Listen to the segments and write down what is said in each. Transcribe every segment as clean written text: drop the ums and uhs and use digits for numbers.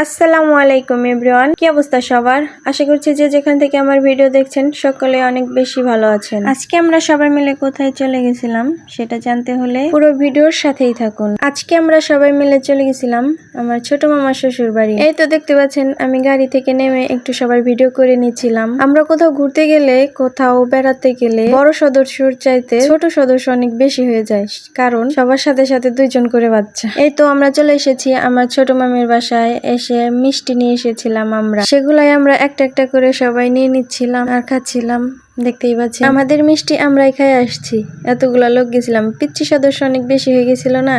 আসসালামু আলাইকুম এভরিওয়ান, কি অবস্থা সবার? আশা করছি যে যেখান থেকে আমার ভিডিও দেখছেন সকলে অনেক বেশি ভালো আছেন। আজকে আমরা সবাই মিলে কোথায় চলে গেছিলাম সেটা জানতে হলে পুরো ভিডিওর সাথেই থাকুন। আজকে আমরা সবাই মিলে চলে গেছিলাম আমার ছোট মামার শ্বশুর বাড়ি। এই তো দেখতে পাচ্ছেন আমি গাড়ি থেকে নেমে একটু সবার ভিডিও করে নিচ্ছিলাম। আমরা কোথাও ঘুরতে গেলে, কোথাও বেড়াতে গেলে বড় সদস্যর চাইতে ছোট সদস্য অনেক বেশি হয়ে যায়, কারণ সবার সাথে সাথে দুইজন করে বাচ্চা। এই তো আমরা চলে এসেছি আমার ছোট মামির বাসায়। এসে মিষ্টি নিয়ে এসেছিলাম আমরা, সেগুলাই আমরা একটা একটা করে সবাই নিয়ে নিচ্ছিলাম আর খাচ্ছিলাম। দেখতেই পাচ্ছি আমাদের মিষ্টি আমরাই খাই আসছি। এতগুলা লোক গেছিলাম, পিচ্ছি সদস্য অনেক বেশি হয়ে গেছিল না।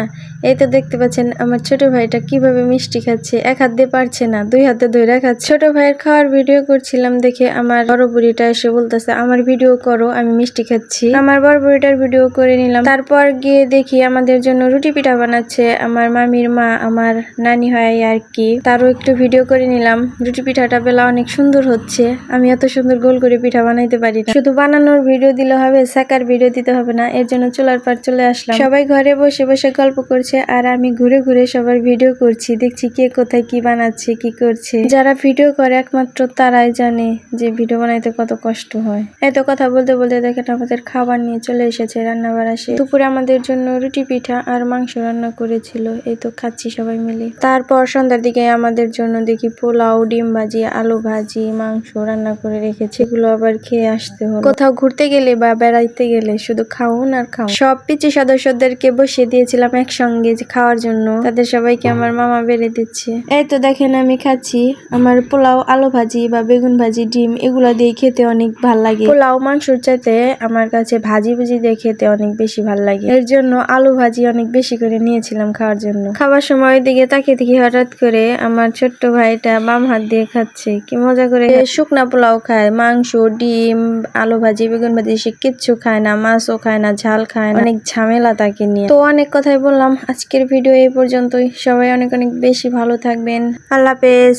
এই তো দেখতে পাচ্ছেন আমার ছোট ভাইটা কিভাবে মিষ্টি খাচ্ছে, এক হাত দিয়ে পারছে না, দুই হাতে ধরে খাচ্ছে। ছোট ভাইয়ের খাওয়ার ভিডিও করছিলাম দেখে আমার বড় বুড়িটা এসে বলতেছে আমার ভিডিও করো, আমি মিষ্টি খাচ্ছি। আমার বড় বুড়িটার ভিডিও করে নিলাম। তারপর গিয়ে দেখি আমাদের জন্য রুটি পিঠা বানাচ্ছে আমার মামির মা, আমার নানি হয় আর কি, তারও একটু ভিডিও করে নিলাম। রুটি পিঠাটা বেলা অনেক সুন্দর হচ্ছে। আমি এত সুন্দর গোল করে পিঠা বানাইতে পারি না, শুধু বানানোর ভিডিও দিলে হবে, সাকার ভিডিও দিতে হবে না। এর জন্য চুলার পার চলে আসলাম। সবাই ঘরে বসে বসে গল্প করছে আর আমি ঘুরে ঘুরে সবার ভিডিও করছি, দেখছি কে কোথায় কি বানাচ্ছে, কি করছে। যারা ভিডিও করে একমাত্র তারাই জানে যে ভিডিও বানাইতে কত কষ্ট হয়। এত কথা বলতে বলতে দেখেন আমাদের খাবার নিয়ে চলে এসেছে, রান্নাবার আসে। দুপুরে আমাদের জন্য রুটি পিঠা আর মাংস রান্না করেছিল। এই তো খাচ্ছি সবাই মিলে। তারপর সন্ধ্যার দিকে আমাদের জন্য দেখি পোলাও, ডিম ভাজি, আলু ভাজি, মাংস রান্না করে রেখেছে। এগুলো আবার খেয়ে আসতে হলো। কোথাও ঘুরতে গেলে বা বেড়াইতে গেলে শুধু খাওন আর খাওন। সব পিচ্চি সদস্যদেরকে বসিয়ে দিয়েছিলাম একসঙ্গে খাওয়ার জন্য, তাদের সবাইকে আমার মামা বেড়ে দিচ্ছে। এই তো দেখেন আমি খাচ্ছি। আমার পোলাও, আলু ভাজি বা বেগুন ভাজি, ডিম এগুলা দিয়ে খেতে অনেক ভাল লাগে। পোলাও মাংসর চাইতে আমার কাছে ভাজি ভুজি দিয়ে খেতে অনেক বেশি ভাল লাগে। এর জন্য আলু ভাজি অনেক বেশি করে নিয়েছিলাম খাওয়ার জন্য। খাবার সময় দিকে তাকিয়ে দেখি হঠাৎ করে আমার ছোট্ট ভাইটা বাম হাত দিয়ে খাচ্ছে, কি মজা করে। শুকনা পোলাও খায়, মাংস, ডিম, আলু ভাজি, বেগুন ভাজি সে কিচ্ছু খায় না, মাছও খায় না, ঝাল খায় না। অনেক ঝামেলা তাকে নিয়ে। তো অনেক কথাই বললাম, আজকের ভিডিও এই পর্যন্তই। সবাই অনেক অনেক বেশি ভালো থাকবেন। আল্লাহ হাফেজ।